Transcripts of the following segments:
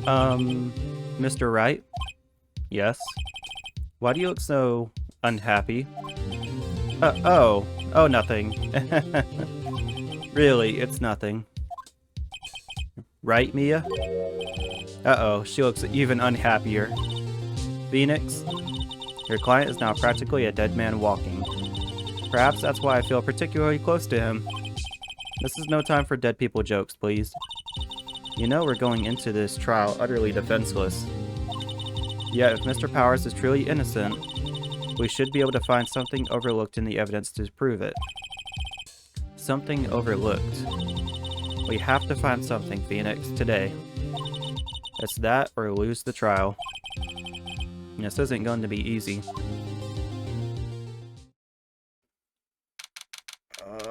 Mr. Wright? Yes? Why do you look so unhappy? Oh, nothing. Really, it's nothing. Right, Mia? Uh-oh, she looks even unhappier. Phoenix? Your client is now practically a dead man walking. Perhaps that's why I feel particularly close to him. This is no time for dead people jokes, please. You know we're going into this trial utterly defenseless. Yet if Mr. Powers is truly innocent, we should be able to find something overlooked in the evidence to prove it. Something overlooked. We have to find something, Phoenix, today. It's that or lose the trial. This isn't going to be easy.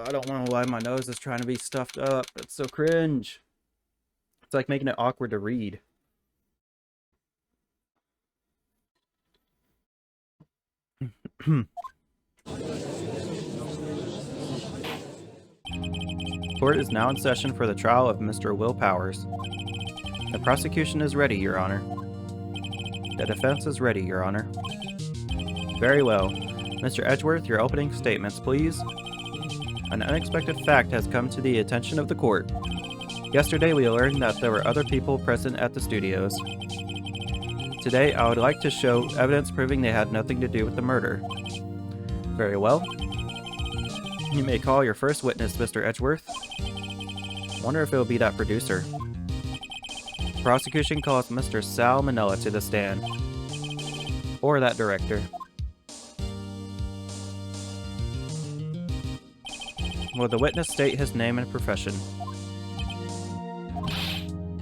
I don't want to lie, my nose is trying to be stuffed up. It's so cringe. It's like making it awkward to read. Court is now in session for the trial of Mr. Will Powers. The prosecution is ready, Your Honor. The defense is ready, Your Honor. Very well. Mr. Edgeworth, your opening statements, please. An unexpected fact has come to the attention of the court. Yesterday we learned that there were other people present at the studios. Today I would like to show evidence proving they had nothing to do with the murder. Very well. You may call your first witness, Mr. Edgeworth. Wonder if it will be that producer. The prosecution calls Mr. Sal Manella to the stand. Or that director. Will the witness state his name and profession?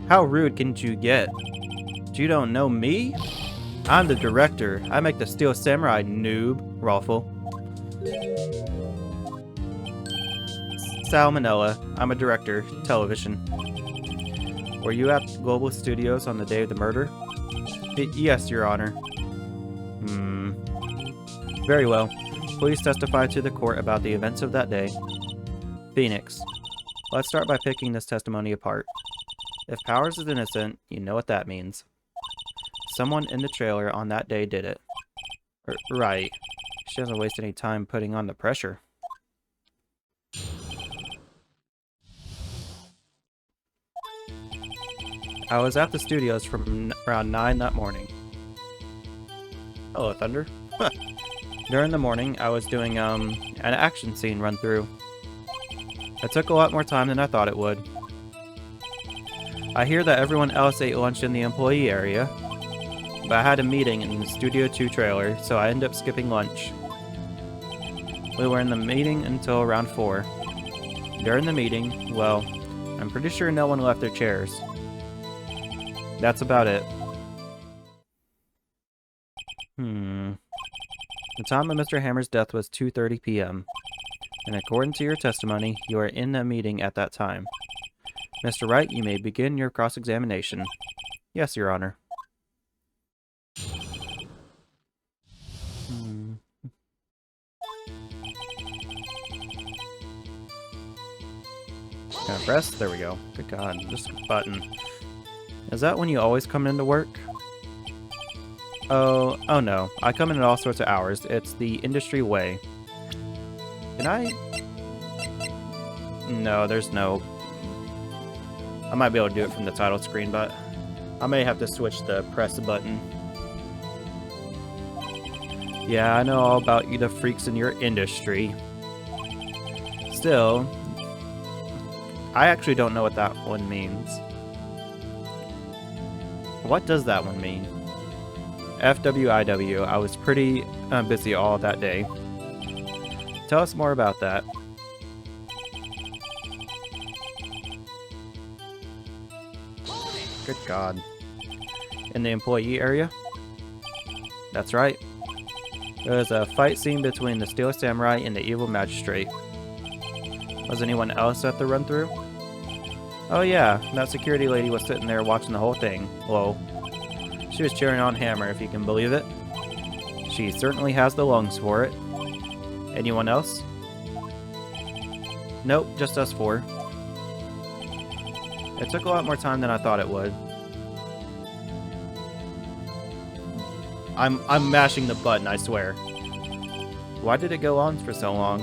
How rude can you get? You don't know me? I'm the director. I make the Steel Samurai, noob. Rawful. Sal Manella. I'm a director. Television. Were you at Global Studios on the day of the murder? Yes, Your Honor. Very well. Please testify to the court about the events of that day. Phoenix. Let's start by picking this testimony apart. If Powers is innocent, you know what that means. Someone in the trailer on that day did it. Right. She doesn't waste any time putting on the pressure. I was at the studios from around 9 that morning. Hello, Thunder. During the morning, I was doing an action scene run through. It took a lot more time than I thought it would. I hear that everyone else ate lunch in the employee area, but I had a meeting in the Studio 2 trailer, so I ended up skipping lunch. We were in the meeting until around 4. During the meeting, well, I'm pretty sure no one left their chairs. That's about it. The time of Mr. Hammer's death was 2:30 p.m. And according to your testimony, you were in a meeting at that time. Mr. Wright, you may begin your cross-examination. Yes, Your Honor. Can I press? There we go. Good God, this button. Is that when you always come into work? Oh no. I come in at all sorts of hours. It's the industry way. Can I? No, there's no... I might be able to do it from the title screen, but I may have to switch the press button. Yeah, I know all about you the freaks in your industry. Still, I actually don't know what that one means. What does that one mean? FWIW, I was pretty busy all that day. Tell us more about that. Good God. In the employee area? That's right. There was a fight scene between the Steel Samurai and the evil magistrate. Was anyone else at the run-through? Oh yeah, that security lady was sitting there watching the whole thing. Lol. She was cheering on Hammer, if you can believe it. She certainly has the lungs for it. Anyone else? Nope, just us 4. It took a lot more time than I thought it would. I'm mashing the button, I swear. Why did it go on for so long?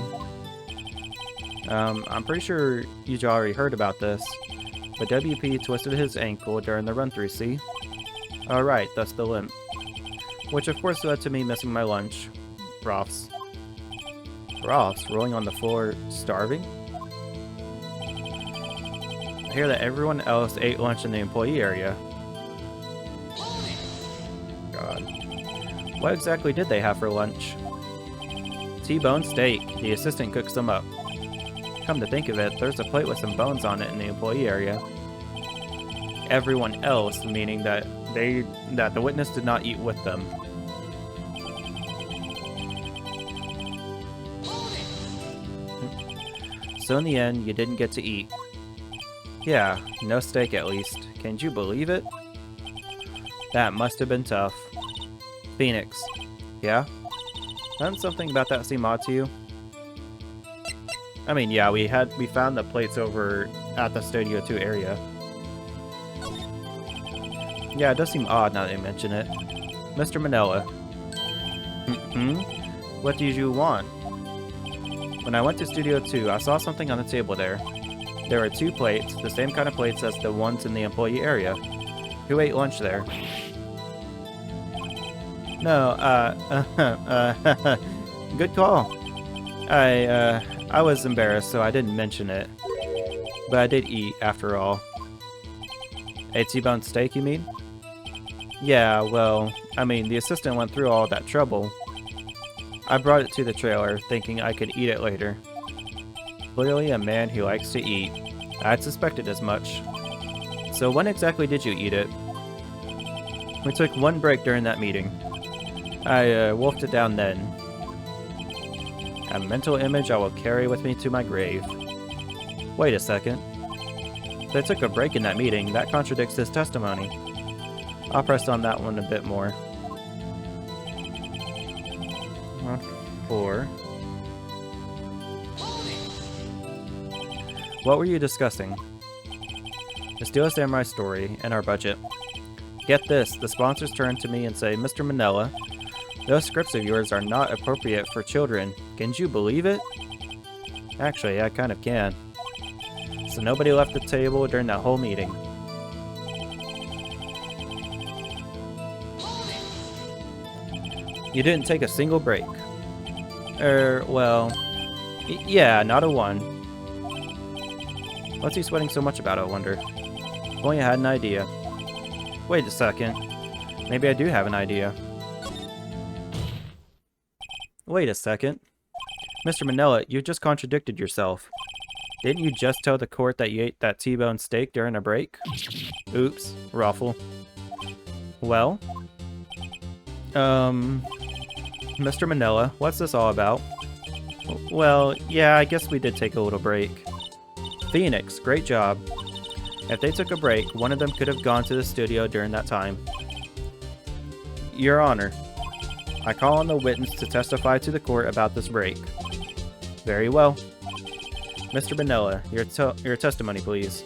I'm pretty sure you already heard about this, but WP twisted his ankle during the run-through, see? Alright, that's the limp. Which of course led to me missing my lunch. Rofs. Rofs? Rolling on the floor, starving? I hear that everyone else ate lunch in the employee area. God. What exactly did they have for lunch? T-bone steak. The assistant cooks them up. Come to think of it, there's a plate with some bones on it in the employee area. Everyone else, meaning that the witness did not eat with them. So in the end, you didn't get to eat. Yeah, no steak at least. Can you believe it? That must have been tough. Phoenix. Yeah? Doesn't something about that seem odd to you? I mean, yeah, we found the plates over at the Studio 2 area. Yeah, it does seem odd now that you mention it. Mr. Manila. What did you want? When I went to Studio 2, I saw something on the table there. There were 2 plates, the same kind of plates as the ones in the employee area. Who ate lunch there? No, good call. I was embarrassed, so I didn't mention it. But I did eat, after all. A T-bone steak, you mean? Yeah, well, I mean, the assistant went through all that trouble. I brought it to the trailer, thinking I could eat it later. Clearly a man who likes to eat. I'd suspected as much. So when exactly did you eat it? We took 1 break during that meeting. I wolfed it down then. A mental image I will carry with me to my grave. Wait a second. They took a break in that meeting. That contradicts his testimony. I'll press on that one a bit more. 4. What were you discussing? The Steel Samurai story and our budget. Get this, the sponsors turn to me and say, Mr. Manila, those scripts of yours are not appropriate for children. Can you believe it? Actually, I kind of can. So nobody left the table during that whole meeting. You didn't take a single break. Well... yeah, not a one. What's he sweating so much about, I wonder? If only I had an idea. Wait a second. Maybe I do have an idea. Wait a second. Mr. Manila, you just contradicted yourself. Didn't you just tell the court that you ate that T-bone steak during a break? Oops. Ruffle. Well? Mr. Manila, what's this all about? Well, yeah, I guess we did take a little break. Phoenix, great job. If they took a break, one of them could have gone to the studio during that time. Your Honor, I call on the witness to testify to the court about this break. Very well. Mr. Manila, your testimony, please.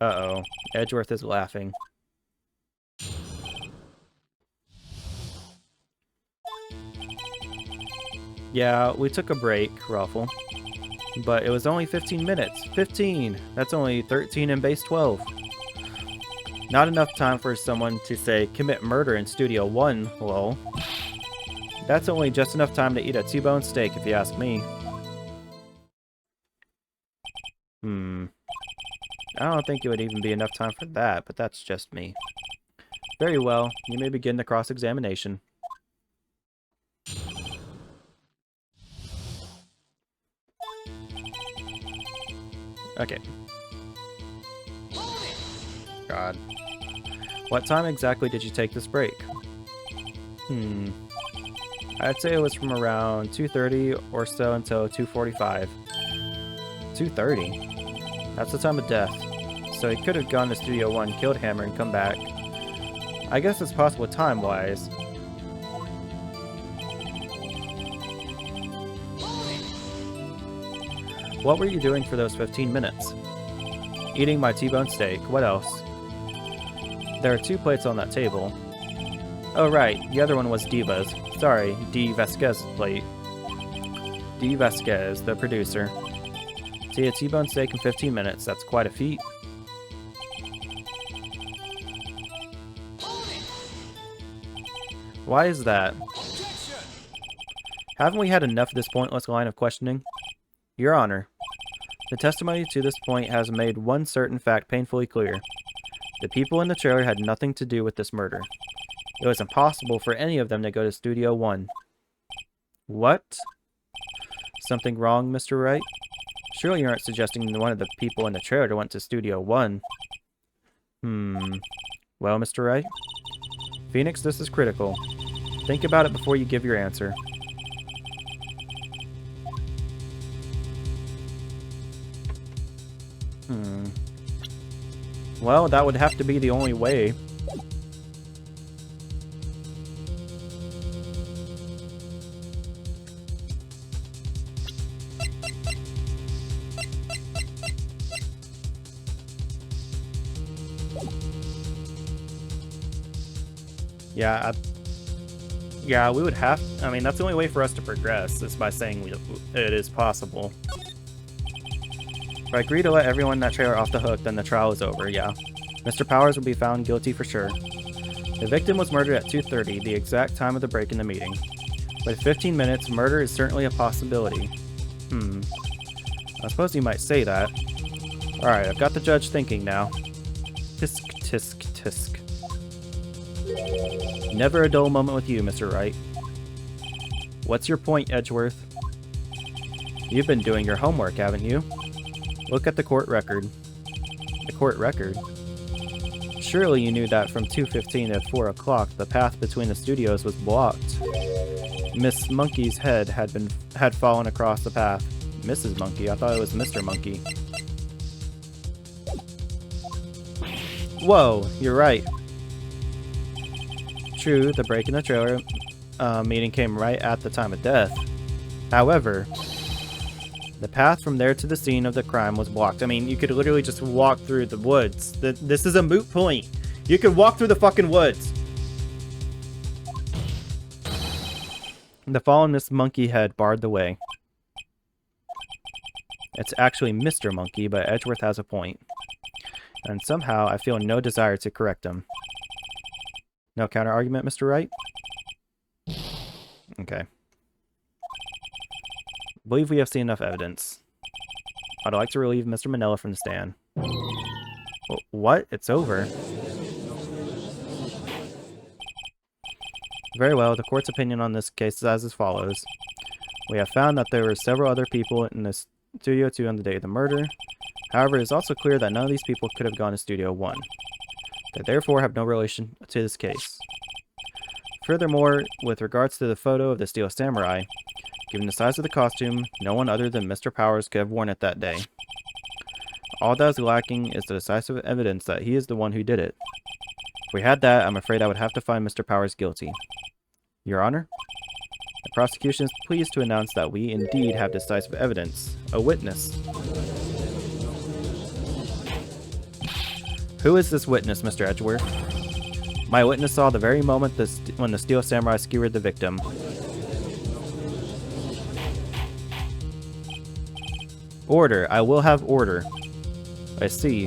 Uh-oh. Edgeworth is laughing. Yeah, we took a break, Ruffle. But it was only 15 minutes. 15! That's only 13 in base 12. Not enough time for someone to say, commit murder in Studio 1, lol. That's only just enough time to eat a T-bone steak, if you ask me. I don't think it would even be enough time for that, but that's just me. Very well, you may begin the cross-examination. Okay. God. What time exactly did you take this break? I'd say it was from around 2:30 or so until 2:45. 2:30? That's the time of death. So he could have gone to Studio 1, killed Hammer, and come back. I guess it's possible time-wise. What were you doing for those 15 minutes? Eating my T-bone steak. What else? There are 2 plates on that table. Oh right, the other one was Diva's. Sorry, D. Vasquez's plate. D. Vasquez, the producer. See, a T-bone steak in 15 minutes. That's quite a feat. Why is that? Haven't we had enough of this pointless line of questioning? Your Honor, the testimony to this point has made one certain fact painfully clear. The people in the trailer had nothing to do with this murder. It was impossible for any of them to go to Studio 1. What? Something wrong, Mr. Wright? Surely you aren't suggesting one of the people in the trailer went to Studio 1. Well, Mr. Wright? Phoenix, this is critical. Think about it before you give your answer. Well, that would have to be the only way. Yeah, we would have... I mean, that's the only way for us to progress, is by saying it is possible. If I agree to let everyone in that trailer off the hook, then the trial is over, yeah. Mr. Powers will be found guilty for sure. The victim was murdered at 2:30, the exact time of the break in the meeting. With 15 minutes, murder is certainly a possibility. I suppose you might say that. Alright, I've got the judge thinking now. Tisk, tisk, tisk. Never a dull moment with you, Mr. Wright. What's your point, Edgeworth? You've been doing your homework, haven't you? Look at the court record. The court record? Surely you knew that from 2:15 to 4 o'clock, the path between the studios was blocked. Miss Monkey's head had fallen across the path. Mrs. Monkey? I thought it was Mr. Monkey. Whoa, you're right. True, the break in the trailer meeting came right at the time of death. However, the path from there to the scene of the crime was blocked. I mean, you could literally just walk through the woods. This is a moot point. You could walk through the fucking woods. The fallen Miss Monkey head barred the way. It's actually Mr. Monkey, but Edgeworth has a point. And somehow I feel no desire to correct him. No counter-argument, Mr. Wright? Okay. Believe we have seen enough evidence. I'd like to relieve Mr. Manila from the stand. What? It's over. Very well, the court's opinion on this case is as follows. We have found that there were several other people in the Studio 2 on the day of the murder. However, it is also clear that none of these people could have gone to Studio 1. They therefore have no relation to this case. Furthermore, with regards to the photo of the Steel Samurai, given the size of the costume, no one other than Mr. Powers could have worn it that day. All that is lacking is the decisive evidence that he is the one who did it. If we had that, I'm afraid I would have to find Mr. Powers guilty. Your Honor? The prosecution is pleased to announce that we indeed have decisive evidence. A witness. Who is this witness, Mr. Edgeworth? My witness saw the very moment when the Steel Samurai skewered the victim. Order. I will have order. I see.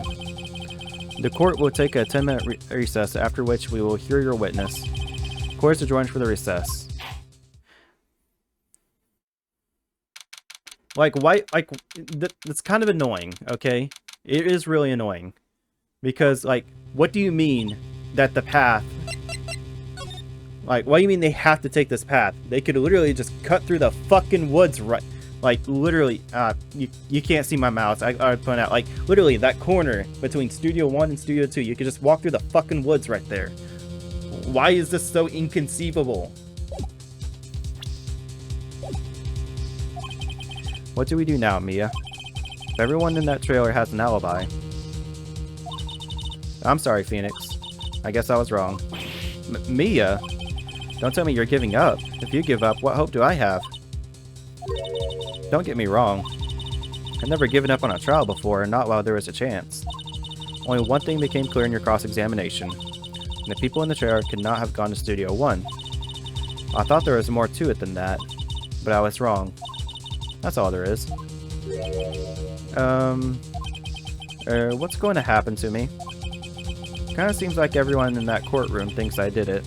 The court will take a 10-minute recess, after which we will hear your witness. Court is adjourned for the recess. Like, why? Like, that's kind of annoying, okay? It is really annoying. Because, like, what do you mean that the path... Like, what do you mean they have to take this path? They could literally just cut through the fucking woods right... Like, literally, you can't see my mouse. I would point out, like, literally, that corner between Studio 1 and Studio 2, you could just walk through the fucking woods right there. Why is this so inconceivable? What do we do now, Mia? If everyone in that trailer has an alibi... I'm sorry, Phoenix. I guess I was wrong. Mia? Don't tell me you're giving up. If you give up, what hope do I have? Don't get me wrong. I've never given up on a trial before, not while there was a chance. Only one thing became clear in your cross-examination. The people in the chair could not have gone to Studio 1. I thought there was more to it than that, but I was wrong. That's all there is. What's going to happen to me? Kinda seems like everyone in that courtroom thinks I did it.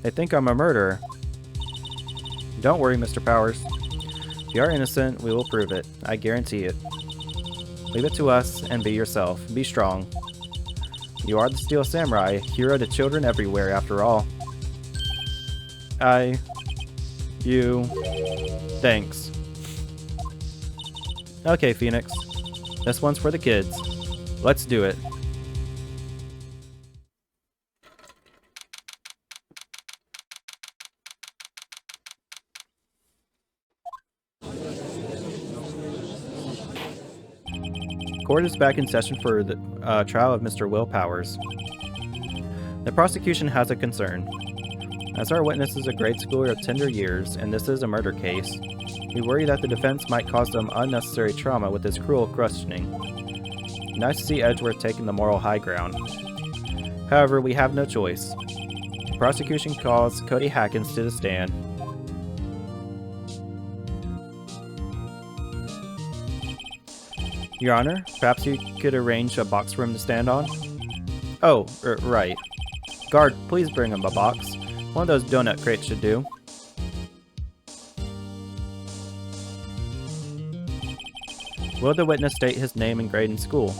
They think I'm a murderer. Don't worry, Mr. Powers. If you are innocent, we will prove it. I guarantee it. Leave it to us and be yourself. Be strong. You are the Steel Samurai, hero to children everywhere, after all. Thanks. Okay, Phoenix. This one's for the kids. Let's do it. Court is back in session for the trial of Mr. Will Powers. The prosecution has a concern. As our witness is a grade schooler of tender years, and this is a murder case, we worry that the defense might cause them unnecessary trauma with his cruel questioning. Nice to see Edgeworth taking the moral high ground. However, we have no choice. The prosecution calls Cody Hackins to the stand. Your Honor, perhaps you could arrange a box for him to stand on? Oh, right. Guard, please bring him a box. One of those donut crates should do. Will the witness state his name and grade in school?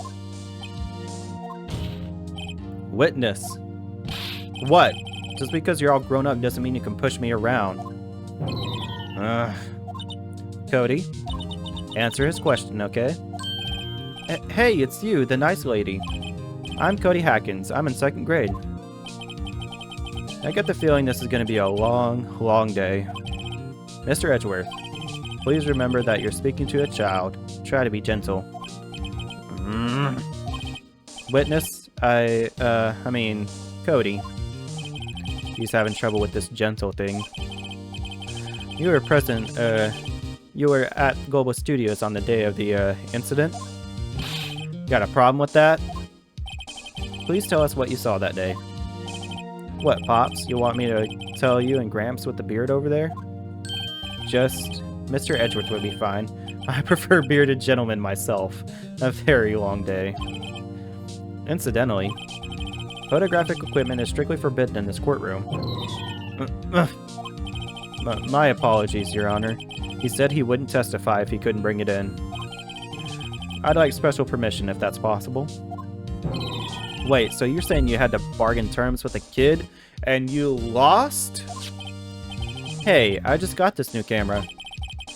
Witness. What? Just because you're all grown up doesn't mean you can push me around. Cody, answer his question, okay? Hey, it's you, the nice lady. I'm Cody Hackins. I'm in 2nd grade. I get the feeling this is going to be a long, long day. Mr. Edgeworth, please remember that you're speaking to a child. Try to be gentle. Witness, I mean, Cody. He's having trouble with this gentle thing. You were present, you were at Global Studios on the day of the, incident? Got a problem with that? Please tell us what you saw that day. What, Pops? You want me to tell you and Gramps with the beard over there? Just... Mr. Edgeworth would be fine. I prefer bearded gentlemen myself. A very long day. Incidentally, photographic equipment is strictly forbidden in this courtroom. My apologies, Your Honor. He said he wouldn't testify if he couldn't bring it in. I'd like special permission if that's possible. Wait, so you're saying you had to bargain terms with a kid and you lost? Hey, I just got this new camera.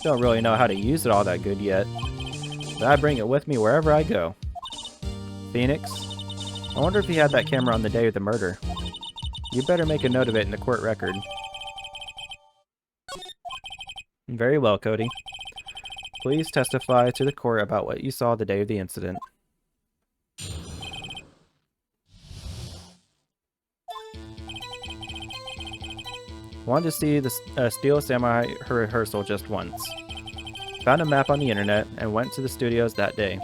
Don't really know how to use it all that good yet, but I bring it with me wherever I go. Phoenix, I wonder if he had that camera on the day of the murder. You better make a note of it in the court record. Very well, Cody. Please testify to the court about what you saw the day of the incident. Wanted to see the Steel Samurai rehearsal just once. Found a map on the internet and went to the studios that day.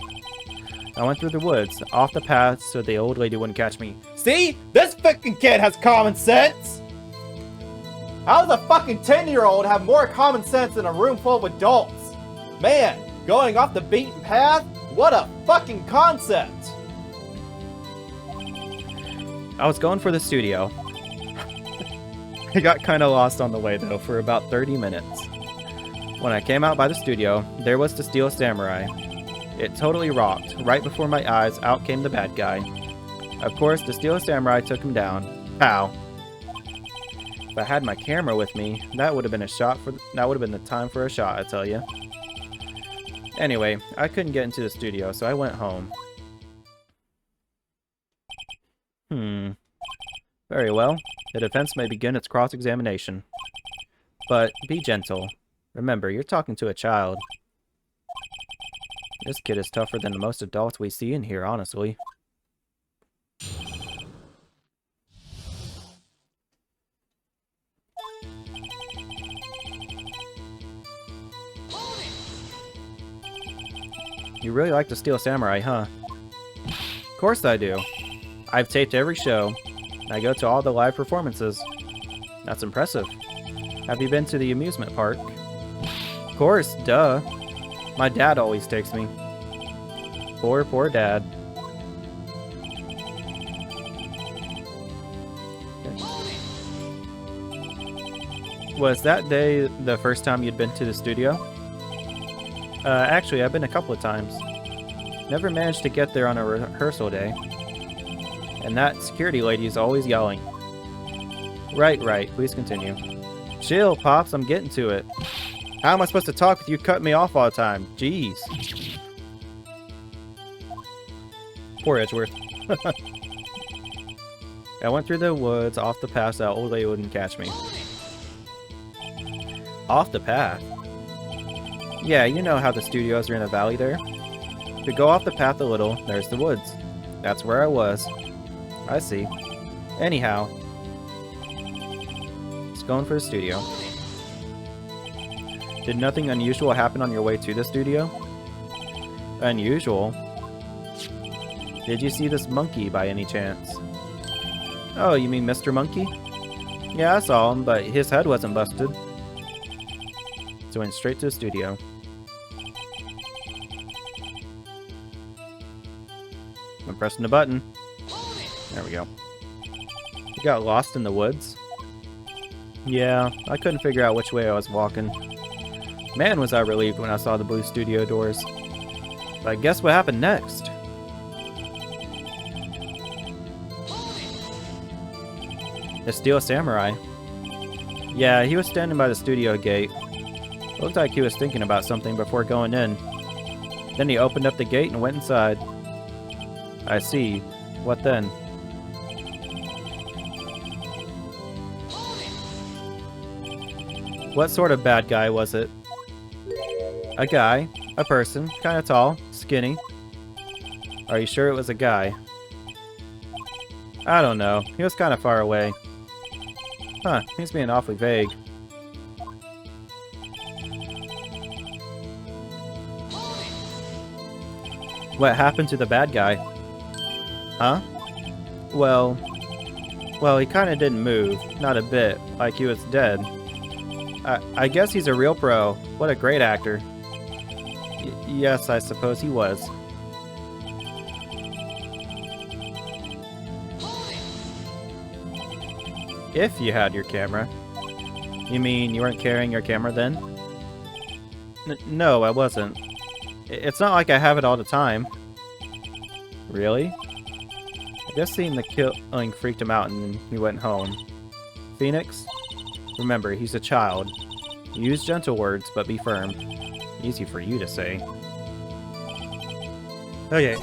I went through the woods, off the path so the old lady wouldn't catch me. See? This fucking kid has common sense! How does a fucking 10-year-old have more common sense than a room full of adults? Man, going off the beaten path? What a fucking concept! I was going for the studio. I got kinda lost on the way though for about 30 minutes. When I came out by the studio, there was the Steel Samurai. It totally rocked. Right before my eyes, out came the bad guy. Of course, the Steel Samurai took him down. Pow. If I had my camera with me, that would have been the time for a shot, I tell you. Anyway, I couldn't get into the studio, so I went home. Very well. The defense may begin its cross-examination. But be gentle. Remember, you're talking to a child. This kid is tougher than most adults we see in here, honestly. You really like the Steel Samurai, huh? course I do. I've taped every show. I go to all the live performances. That's impressive. Have you been to the amusement park? Of course, duh. My dad always takes me. Poor dad. Was that day the first time you'd been to the studio? Actually, I've been a couple of times. Never managed to get there on a rehearsal day. And that security lady is always yelling. Right, please continue. Chill, Pops, I'm getting to it. How am I supposed to talk with you cutting me off all the time? Jeez. Poor Edgeworth. I went through the woods off the path so that old lady wouldn't catch me. Off the path? Yeah, you know how the studios are in a valley there? If you go off the path a little, there's the woods. That's where I was. I see. Anyhow. Just going for the studio. Did nothing unusual happen on your way to the studio? Unusual? Did you see this monkey by any chance? Oh, you mean Mr. Monkey? Yeah, I saw him, but his head wasn't busted. So went straight to the studio. I'm pressing the button. There we go. You got lost in the woods? Yeah, I couldn't figure out which way I was walking. Man, was I relieved when I saw the blue studio doors. But guess what happened next? The Steel Samurai. Yeah, he was standing by the studio gate. Looked like he was thinking about something before going in. Then he opened up the gate and went inside. I see. What then? What sort of bad guy was it? A guy. A person. Kinda tall. Skinny. Are you sure it was a guy? I don't know. He was kinda far away. Huh, he's being awfully vague. What happened to the bad guy? Huh? Well, he kinda didn't move. Not a bit. Like he was dead. I guess he's a real pro. What a great actor. Yes, I suppose he was. If you had your camera. You mean you weren't carrying your camera then? No, I wasn't. It's not like I have it all the time. Really? I guess seeing the killing freaked him out and he went home. Phoenix? Remember, he's a child. Use gentle words, but be firm. Easy for you to say. Okay,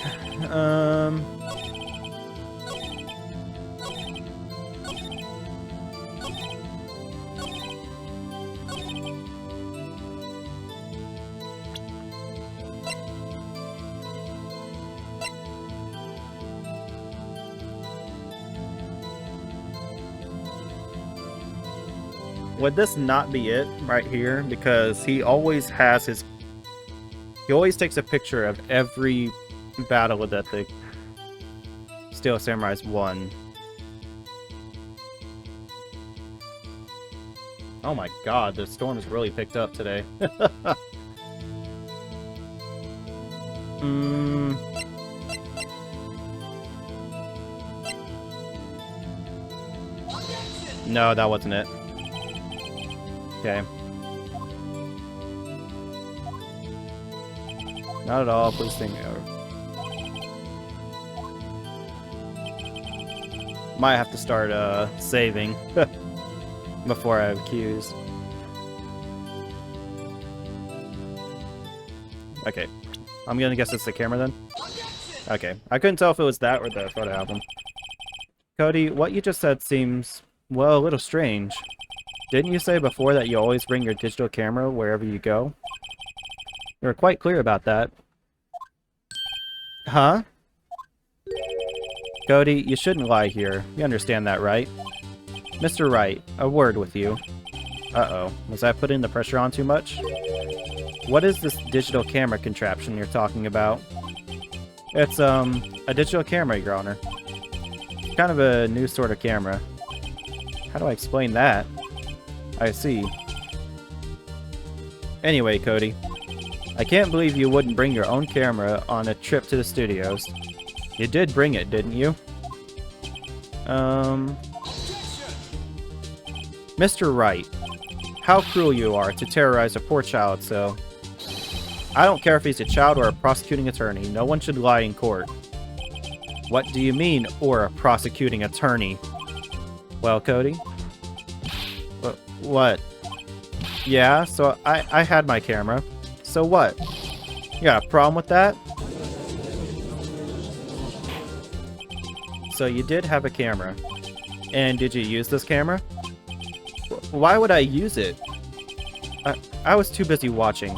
would this not be it right here? Because he always has his... He always takes a picture of every battle that the Steel Samurai's won. Oh my god, the storm has really picked up today. No, that wasn't it. Okay. Not at all, please think. Might have to start saving before I have cues. Okay. I'm gonna guess it's the camera then? Okay. I couldn't tell if it was that or the photo album. Cody, what you just said seems, well, a little strange. Didn't you say before that you always bring your digital camera wherever you go? You were quite clear about that. Huh? Cody, you shouldn't lie here. You understand that, right? Mr. Wright, a word with you. Uh-oh. Was I putting the pressure on too much? What is this digital camera contraption you're talking about? It's, a digital camera, Your Honor. Kind of a new sort of camera. How do I explain that? I see. Anyway, Cody. I can't believe you wouldn't bring your own camera on a trip to the studios. You did bring it, didn't you? Mr. Wright, how cruel you are to terrorize a poor child so... I don't care if he's a child or a prosecuting attorney. No one should lie in court. What do you mean, or a prosecuting attorney? Well, Cody? What? Yeah, so I had my camera. So what? You got a problem with that? So you did have a camera. And did you use this camera? Why would I use it? I was too busy watching.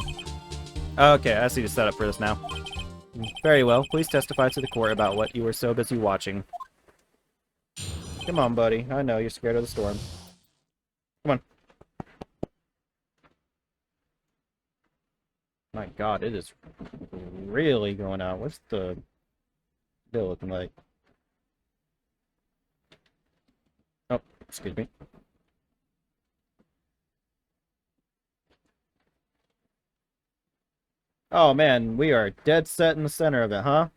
Okay, I see the setup for this now. Very well, please testify to the court about what you were so busy watching. Come on, buddy. I know you're scared of the storm. Come on. My god, it is really going out. What's the bill looking like? Oh, excuse me. Oh man, we are dead set in the center of it, huh?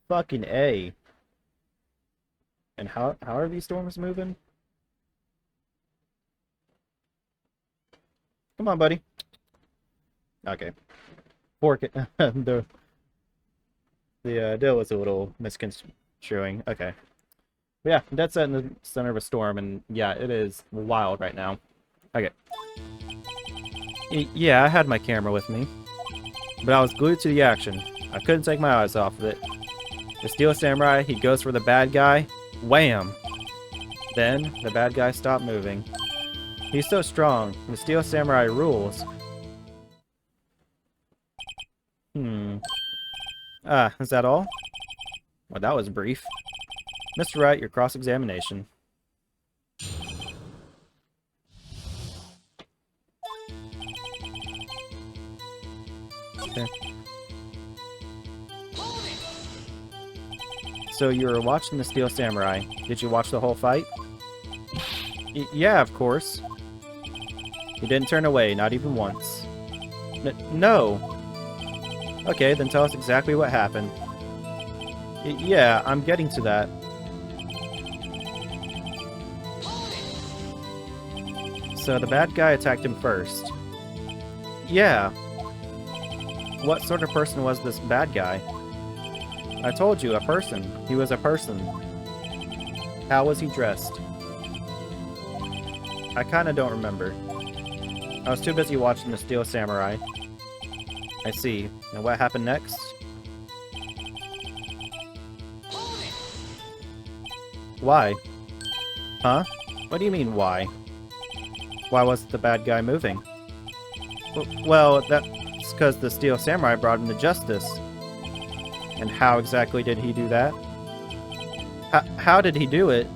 Fucking A. And how are these storms moving? Come on, buddy. Okay. Fork it. the deal was a little misconstruing. Okay. But yeah, dead set in the center of a storm, and yeah, it is wild right now. Okay. Yeah, I had my camera with me. But I was glued to the action. I couldn't take my eyes off of it. The Steel Samurai, he goes for the bad guy. Wham! Then, the bad guy stopped moving. He's so strong. The Steel Samurai rules. Is that all? Well, that was brief. Mr. Wright, your cross-examination. Okay. So you were watching the Steel Samurai. Did you watch the whole fight? Yeah, of course. You didn't turn away, not even once. No! Okay, then tell us exactly what happened. Yeah, I'm getting to that. So the bad guy attacked him first. Yeah. What sort of person was this bad guy? I told you, a person. He was a person. How was he dressed? I kinda don't remember. I was too busy watching the Steel Samurai. I see. And what happened next? Why? Huh? What do you mean, why? Why was the bad guy moving? Well, that's because the Steel Samurai brought him to justice. And how exactly did he do that? How did he do it?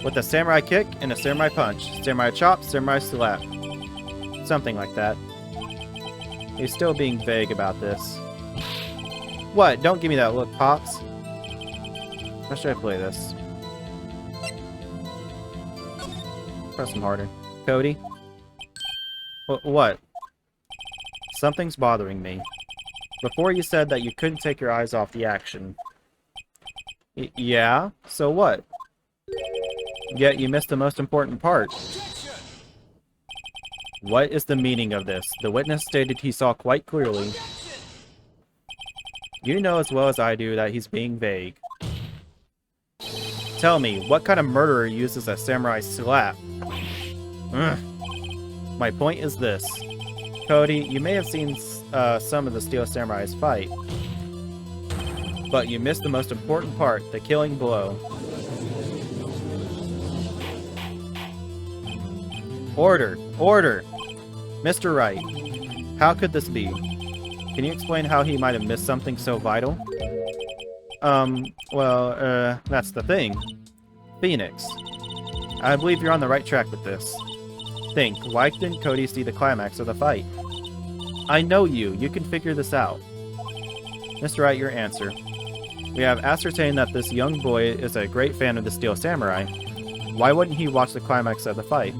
With a samurai kick and a samurai punch. Samurai chop, samurai slap. Something like that. He's still being vague about this. What? Don't give me that look, Pops. How should I play this? Press him harder. Cody? What? Something's bothering me. Before you said that you couldn't take your eyes off the action. Yeah? So what? Yet you missed the most important part. What is the meaning of this? The witness stated he saw quite clearly. You know as well as I do that he's being vague. Tell me, what kind of murderer uses a samurai slap? Ugh. My point is this. Cody, you may have seen some of the Steel Samurai's fight. But you missed the most important part, the killing blow. Order! Order! Mr. Wright, how could this be? Can you explain how he might have missed something so vital? That's the thing. Phoenix. I believe you're on the right track with this. Think, why didn't Cody see the climax of the fight? I know you. You can figure this out. Mr. Wright, your answer. We have ascertained that this young boy is a great fan of the Steel Samurai. Why wouldn't he watch the climax of the fight?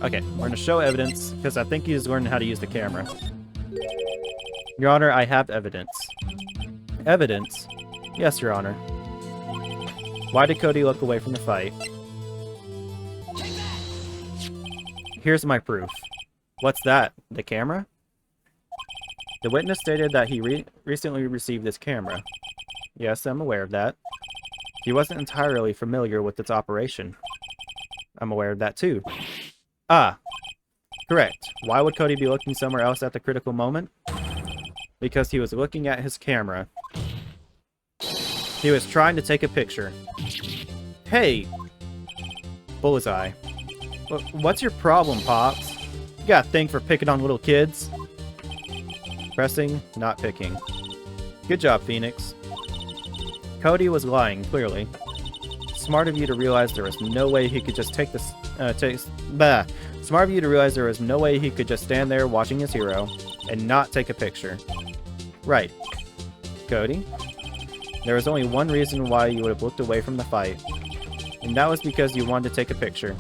Okay, we're gonna show evidence, because I think he's learning how to use the camera. Your Honor, I have evidence. Evidence? Yes, Your Honor. Why did Cody look away from the fight? Here's my proof. What's that? The camera? The witness stated that he recently received this camera. Yes, I'm aware of that. He wasn't entirely familiar with its operation. I'm aware of that too. Ah, correct. Why would Cody be looking somewhere else at the critical moment? Because he was looking at his camera. He was trying to take a picture. Hey! Bullseye. What's your problem, Pops? You got a thing for picking on little kids? Pressing, not picking. Good job, Phoenix. Cody was lying, clearly. Smart of you to realize there was no way he could just take this... Smart of you to realize there was no way he could just stand there watching his hero and not take a picture. Right. Cody? There was only one reason why you would have looked away from the fight, and that was because you wanted to take a picture.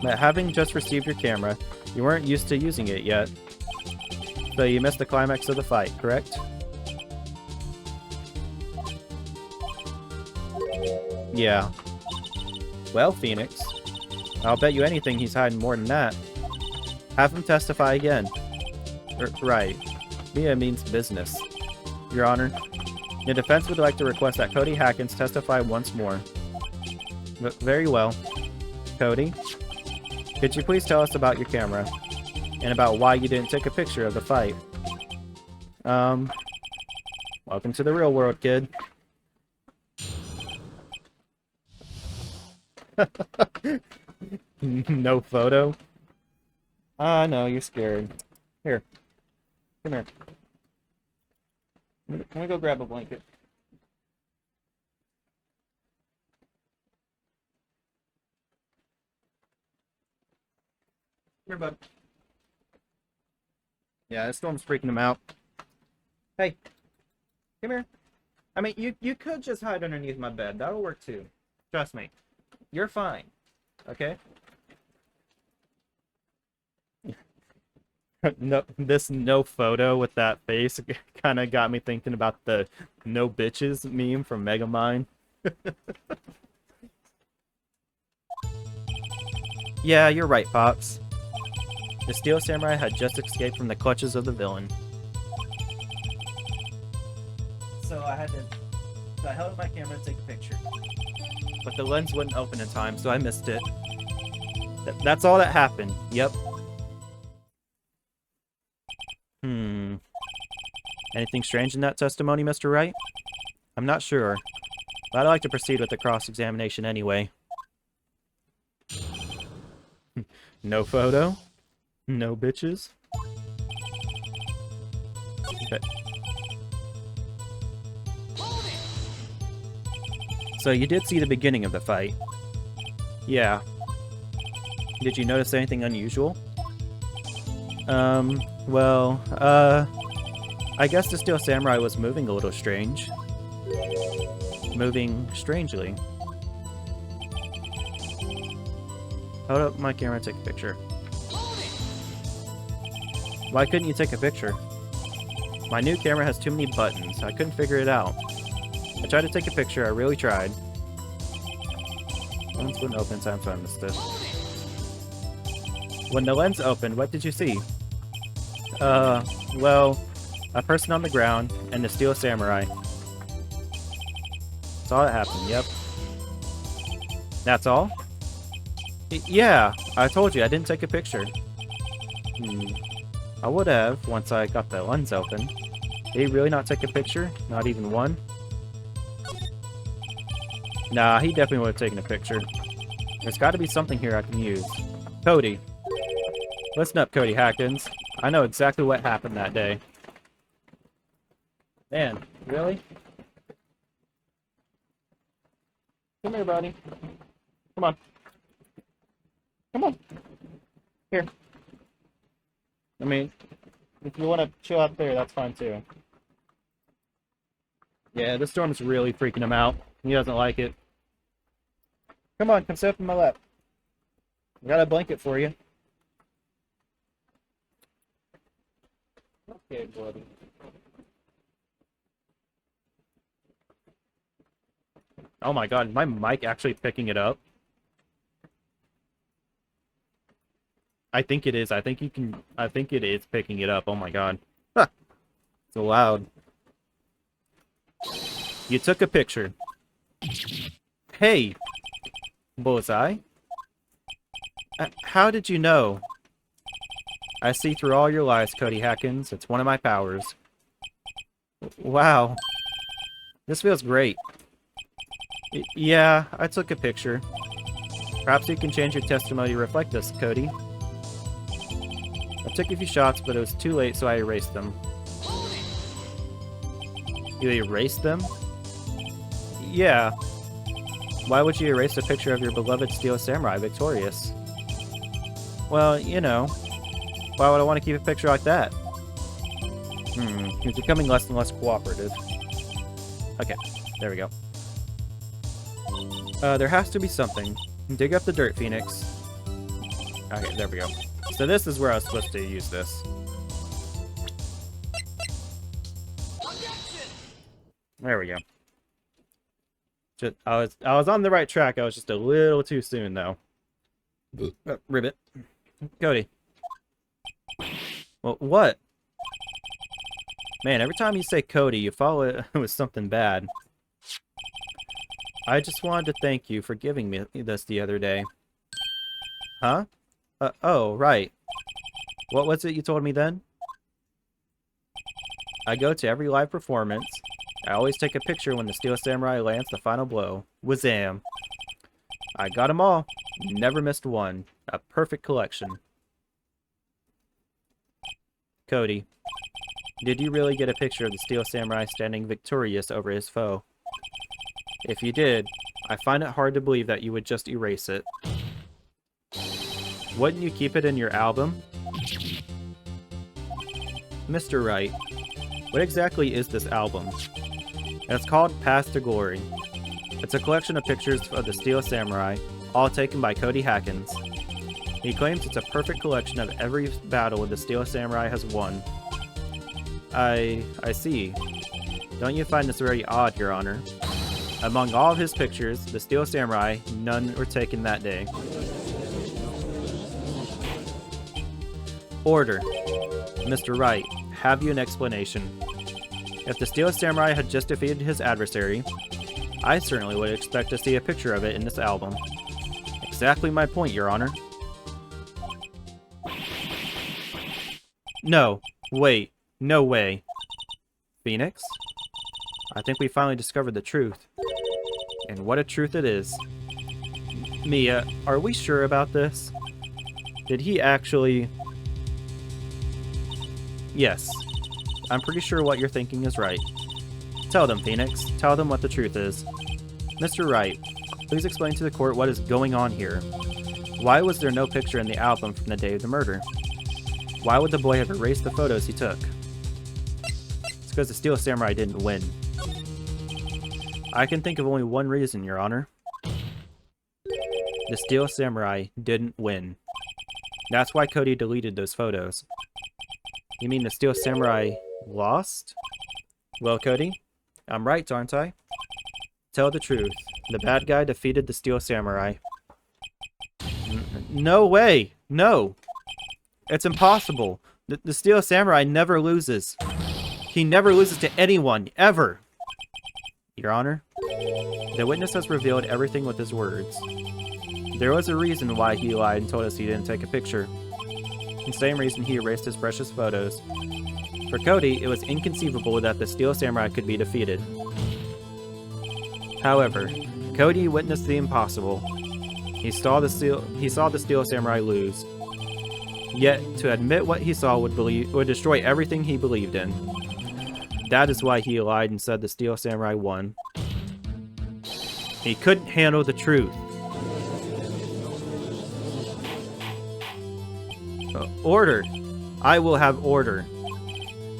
But having just received your camera, you weren't used to using it yet. So you missed the climax of the fight, correct? Yeah. Well, Phoenix, I'll bet you anything he's hiding more than that. Have him testify again. Right. Mia means business. Your Honor, the defense would like to request that Cody Hackins testify once more. Very well. Cody, could you please tell us about your camera? And about why you didn't take a picture of the fight? Welcome to the real world, kid. No photo? Ah, no, you're scared. Here. Come here. Let me go grab a blanket. Here, bud. Yeah, this storm's freaking him out. Hey, come here. I mean, you could just hide underneath my bed. That'll work too. Trust me. You're fine. Okay? No, this no photo with that face kind of got me thinking about the no bitches meme from Megamind. Yeah, you're right, Pops. The Steel Samurai had just escaped from the clutches of the villain. So I held up my camera to take a picture. But the lens wouldn't open in time, so I missed it. That's all that happened. Yep. Anything strange in that testimony, Mr. Wright? I'm not sure, but I'd like to proceed with the cross-examination anyway. No photo? No bitches? Okay. So you did see the beginning of the fight? Yeah. Did you notice anything unusual? Well, I guess the Steel Samurai was moving a little strange. Moving strangely. Hold up my camera and take a picture. Why couldn't you take a picture? My new camera has too many buttons. I couldn't figure it out. I tried to take a picture, I really tried. Lens wouldn't open in time, so I missed it. When the lens opened, what did you see? Well, a person on the ground, and the Steel Samurai. That's all that happened, yep. That's all? Yeah, I told you, I didn't take a picture. I would have, once I got the lens open. Did he really not take a picture? Not even one? Nah, he definitely would have taken a picture. There's gotta be something here I can use. Cody. Listen up, Cody Hackins. I know exactly what happened that day. Man, really? Come here, buddy. Come on. Come on. Here. I mean, if you want to chill out there, that's fine too. Yeah, the storm's really freaking him out. He doesn't like it. Come on, come sit up in my lap. I got a blanket for you. Okay, buddy. Oh my god, my mic actually picking it up? I think it is. I think it is picking it up. Oh my god. Huh. It's loud. You took a picture. Hey, Bullseye. How did you know? I see through all your lies, Cody Hackins. It's one of my powers. Wow. This feels great. Yeah, I took a picture. Perhaps you can change your testimony to reflect this, Cody. I took a few shots, but it was too late, so I erased them. You erased them? Yeah. Why would you erase a picture of your beloved Steel Samurai victorious? Well, you know. Why would I want to keep a picture like that? He's becoming less and less cooperative. Okay, there we go. There has to be something. Dig up the dirt, Phoenix. Okay, there we go. So this is where I was supposed to use this. There we go. I was on the right track. I was just a little too soon, though. Ribbit. Cody. Well, what? Man, every time you say Cody, you follow it with something bad. I just wanted to thank you for giving me this the other day. Huh? Oh, right. What was it you told me then? I go to every live performance. I always take a picture when the Steel Samurai lands the final blow. Wazam! I got 'em all. Never missed one. A perfect collection. Cody, did you really get a picture of the Steel Samurai standing victorious over his foe? If you did, I find it hard to believe that you would just erase it. Wouldn't you keep it in your album? Mr. Wright, what exactly is this album? It's called Path to Glory. It's a collection of pictures of the Steel Samurai, all taken by Cody Hackins. He claims it's a perfect collection of every battle the Steel Samurai has won. I see. Don't you find this very odd, Your Honor? Among all of his pictures, the Steel Samurai, none were taken that day. Order. Mr. Wright, have you an explanation? If the Steel Samurai had just defeated his adversary, I certainly would expect to see a picture of it in this album. Exactly my point, Your Honor. No. Wait. No way. Phoenix? I think we finally discovered the truth. And what a truth it is. Mia, are we sure about this? Did he actually... Yes. I'm pretty sure what you're thinking is right. Tell them, Phoenix. Tell them what the truth is. Mr. Wright, please explain to the court what is going on here. Why was there no picture in the album from the day of the murder? Why would the boy have erased the photos he took? It's because the Steel Samurai didn't win. I can think of only one reason, Your Honor. The Steel Samurai didn't win. That's why Cody deleted those photos. You mean the Steel Samurai lost? Well, Cody, I'm right, aren't I? Tell the truth. The bad guy defeated the Steel Samurai. No way! No! It's impossible. The Steel Samurai never loses. He never loses to anyone, ever! Your Honor, the witness has revealed everything with his words. There was a reason why he lied and told us he didn't take a picture. The same reason he erased his precious photos. For Cody, it was inconceivable that the Steel Samurai could be defeated. However, Cody witnessed the impossible. He saw the Steel Samurai lose. Yet, to admit what he saw would destroy everything he believed in. That is why he lied and said the Steel Samurai won. He couldn't handle the truth. Order! I will have order.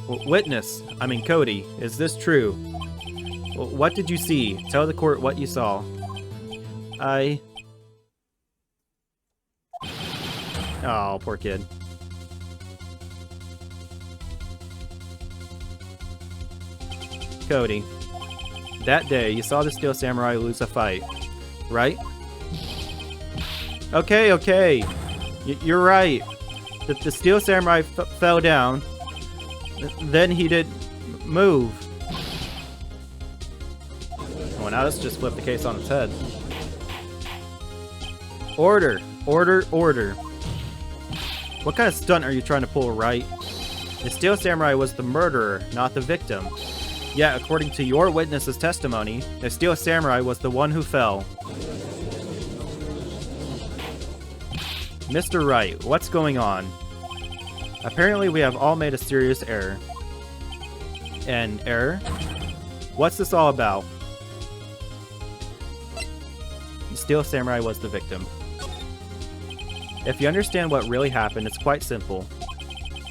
Witness, Cody, is this true? What did you see? Tell the court what you saw. Oh, poor kid. Cody, that day you saw the Steel Samurai lose a fight, right? Okay. You're right. The Steel Samurai fell down. Then he did move. Well, now let's just flip the case on its head. Order. What kind of stunt are you trying to pull, Wright? The Steel Samurai was the murderer, not the victim. Yet, according to your witness's testimony, the Steel Samurai was the one who fell. Mr. Wright, what's going on? Apparently we have all made a serious error. An error? What's this all about? The Steel Samurai was the victim. If you understand what really happened, it's quite simple.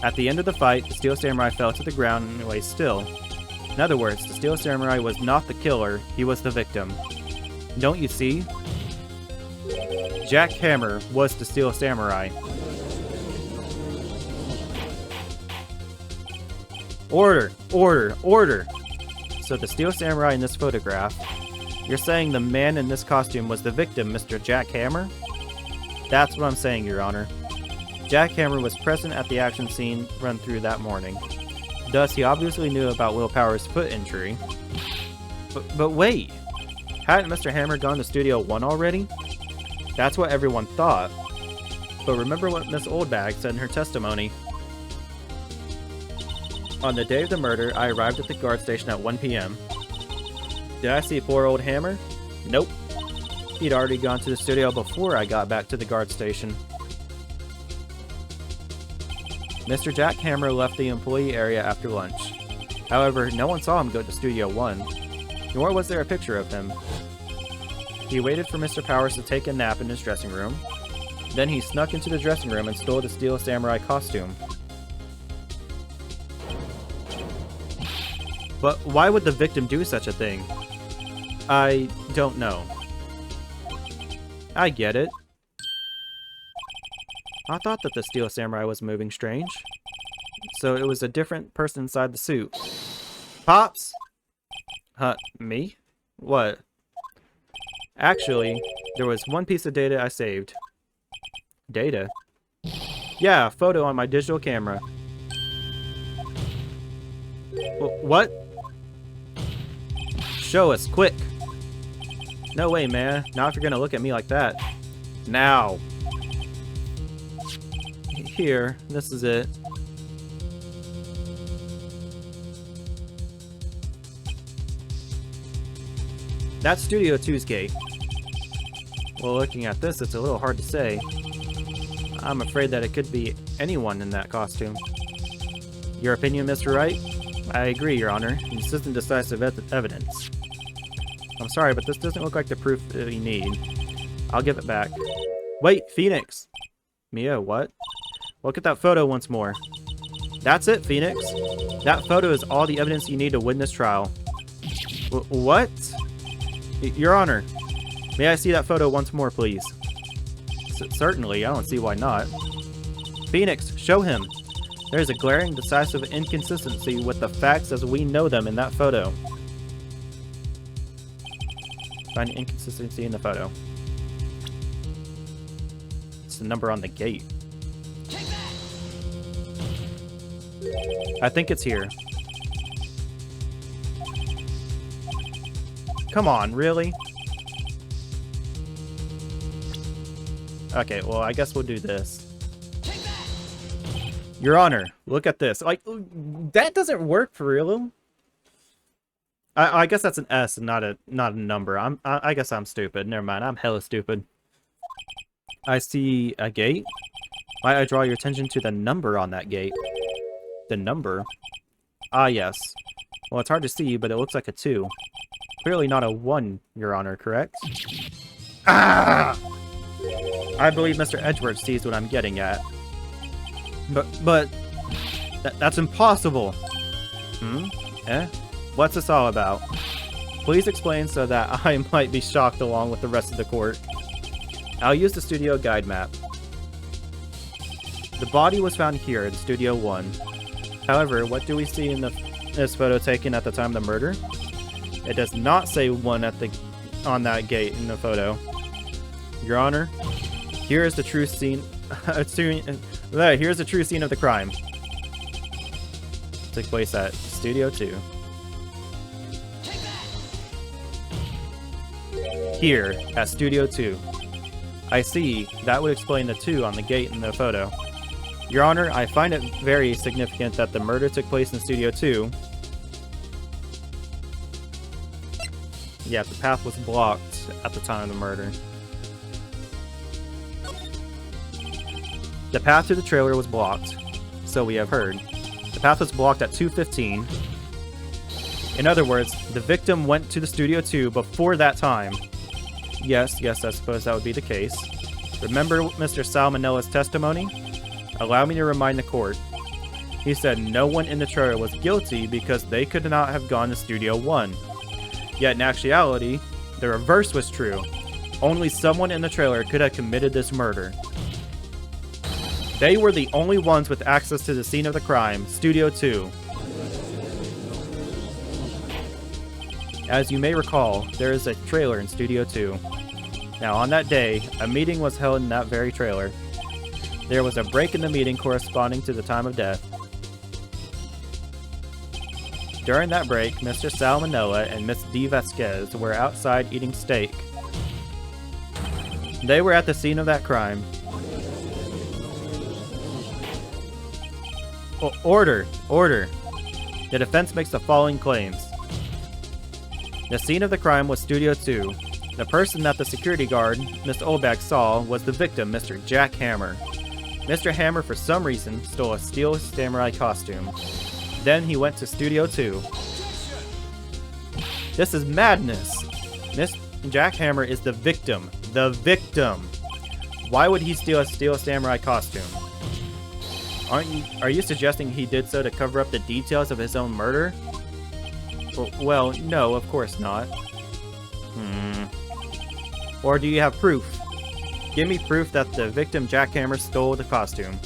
At the end of the fight, the Steel Samurai fell to the ground and lay still. In other words, the Steel Samurai was not the killer, he was the victim. Don't you see? Jack Hammer was the Steel Samurai. Order! So the Steel Samurai in this photograph, you're saying the man in this costume was the victim, Mr. Jack Hammer? That's what I'm saying, Your Honor. Jack Hammer was present at the action scene run through that morning. Thus, he obviously knew about Will Powers' foot injury. But wait! Hadn't Mr. Hammer gone to Studio 1 already? That's what everyone thought. But remember what Miss Oldbag said in her testimony. On the day of the murder, I arrived at the guard station at 1 p.m. Did I see poor old Hammer? Nope. He'd already gone to the studio before I got back to the guard station. Mr. Jack Hammer left the employee area after lunch. However, no one saw him go to Studio 1, nor was there a picture of him. He waited for Mr. Powers to take a nap in his dressing room. Then he snuck into the dressing room and stole the Steel Samurai costume. But why would the victim do such a thing? I don't know. I get it. I thought that the Steel Samurai was moving strange. So it was a different person inside the suit. Pops? Me? What? Actually, there was one piece of data I saved. Data? Yeah, a photo on my digital camera. What? Show us, quick! No way, man. Not if you're gonna look at me like that. Now! Here, this is it. That's Studio 2's gate. Well, looking at this, it's a little hard to say. I'm afraid that it could be anyone in that costume. Your opinion, Mr. Wright? I agree, Your Honor. Consistent, decisive evidence. I'm sorry, but this doesn't look like the proof that we need. I'll give it back. Wait, Phoenix! Mia, what? Look at that photo once more. That's it, Phoenix. That photo is all the evidence you need to win this trial. What? Your Honor, may I see that photo once more, please? Certainly, I don't see why not. Phoenix, show him. There's a glaring, decisive inconsistency with the facts as we know them in that photo. Find inconsistency in the photo. It's the number on the gate. I think it's here. Come on, really? Okay, well, I guess we'll do this. Your Honor, look at this. Like, that doesn't work for real. I guess that's an S and not a number. I guess I'm stupid. Never mind, I'm hella stupid. I see a gate. Might I draw your attention to the number on that gate? The number? Ah, yes. Well, it's hard to see, but it looks like a 2. Clearly not a 1, Your Honor, correct? Ah! I believe Mr. Edgeworth sees what I'm getting at. But That's impossible! Hmm? Eh? What's this all about? Please explain so that I might be shocked along with the rest of the court. I'll use the studio guide map. The body was found here in Studio 1. However, what do we see in this photo taken at the time of the murder? It does not say 1 on that gate in the photo. Your Honor, here is the true scene. Here's the true scene of the crime. Took place at Studio 2. Here at Studio 2. I see. That would explain the 2 on the gate in the photo. Your Honor, I find it very significant that the murder took place in Studio 2. Yeah, the path was blocked at the time of the murder. The path to the trailer was blocked, so we have heard. The path was blocked at 2:15. In other words, the victim went to the Studio 2 before that time. Yes, I suppose that would be the case. Remember Mr. Salmonella's testimony? Allow me to remind the court. He said no one in the trailer was guilty because they could not have gone to Studio 1. Yet in actuality, the reverse was true. Only someone in the trailer could have committed this murder. They were the only ones with access to the scene of the crime, Studio 2. As you may recall, there is a trailer in Studio 2. Now on that day, a meeting was held in that very trailer. There was a break in the meeting corresponding to the time of death. During that break, Mr. Salmonella and Miss D. Vasquez were outside eating steak. They were at the scene of that crime. Order! The defense makes the following claims. The scene of the crime was Studio 2. The person that the security guard, Miss Oldbag, saw was the victim, Mr. Jack Hammer. Mr. Hammer, for some reason, stole a steel samurai costume. Then he went to Studio 2. This is madness! Miss Jack Hammer is the victim. The victim! Why would he steal a steel samurai costume? Are you suggesting he did so to cover up the details of his own murder? Well, no, of course not. Or do you have proof? Give me proof that the victim Jack Hammer stole the costume.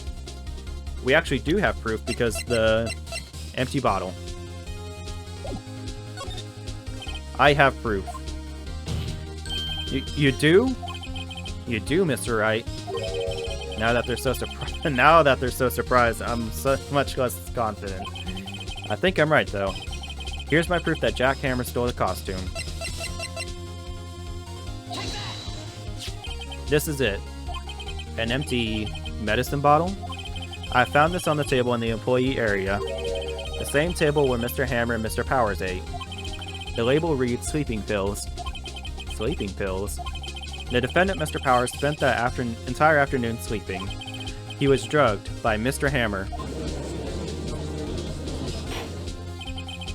We actually do have proof because the empty bottle. I have proof. You do? You do, Mr. Wright. Now that they're so surprised, I'm so much less confident. I think I'm right though. Here's my proof that Jack Hammer stole the costume. This is it. An empty medicine bottle? I found this on the table in the employee area. The same table where Mr. Hammer and Mr. Powers ate. The label reads sleeping pills. Sleeping pills? The defendant, Mr. Powers, spent the entire afternoon sleeping. He was drugged by Mr. Hammer.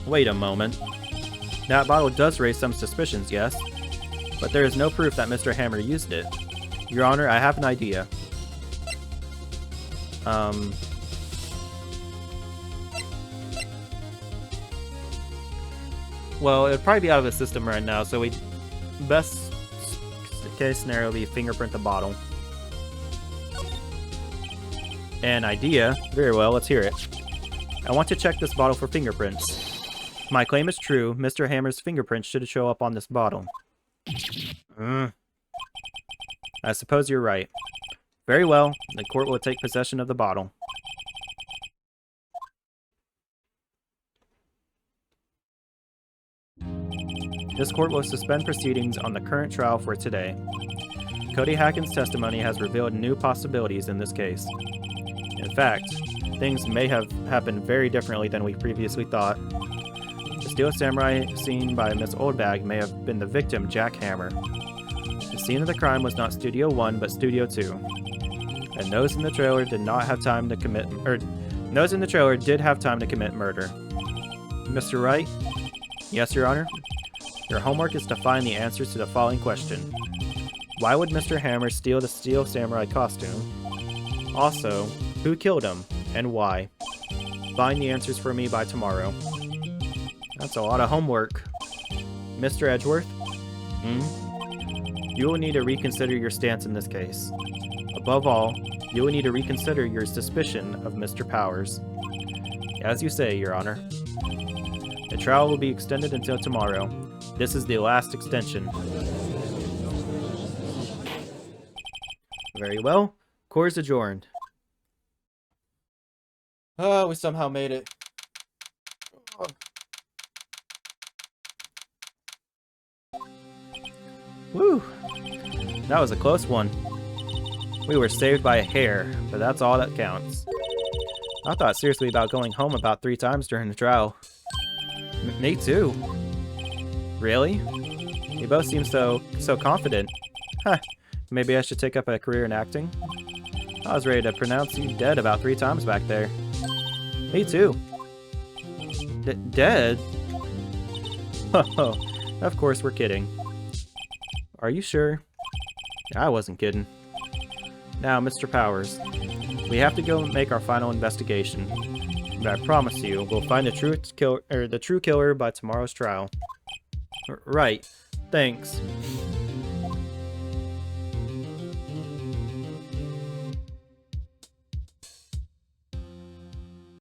Wait a moment. That bottle does raise some suspicions, yes? But there is no proof that Mr. Hammer used it. Your Honor, I have an idea. Well, it would probably be out of the system right now, so best case scenario would be fingerprint the bottle. An idea? Very well, let's hear it. I want to check this bottle for fingerprints. My claim is true. Mr. Hammer's fingerprints should show up on this bottle. I suppose you're right. Very well, the court will take possession of the bottle. This court will suspend proceedings on the current trial for today. Cody Hacken's testimony has revealed new possibilities in this case. In fact, things may have happened very differently than we previously thought. The steel samurai seen by Miss Oldbag may have been the victim, Jack Hammer. The scene of the crime was not Studio 1, but Studio 2. And those in the trailer did not have time to commit, those in the trailer did have time to commit murder. Mr. Wright? Yes, Your Honor? Your homework is to find the answers to the following question. Why would Mr. Hammer steal the steel samurai costume? Also, who killed him, and why? Find the answers for me by tomorrow. That's a lot of homework. Mr. Edgeworth? You will need to reconsider your stance in this case. Above all, you will need to reconsider your suspicion of Mr. Powers. As you say, Your Honor. The trial will be extended until tomorrow. This is the last extension. Very well. Court is adjourned. Oh, we somehow made it. Woo! That was a close one. We were saved by a hair, but that's all that counts. I thought seriously about going home about 3 times during the trial. Me too. Really? You both seem so confident. Huh. Maybe I should take up a career in acting? I was ready to pronounce you dead about 3 times back there. Me too. Dead? Oh, of course we're kidding. Are you sure? I wasn't kidding. Now, Mr. Powers, we have to go make our final investigation. But I promise you, we'll find the true killer by tomorrow's trial. Right. Thanks.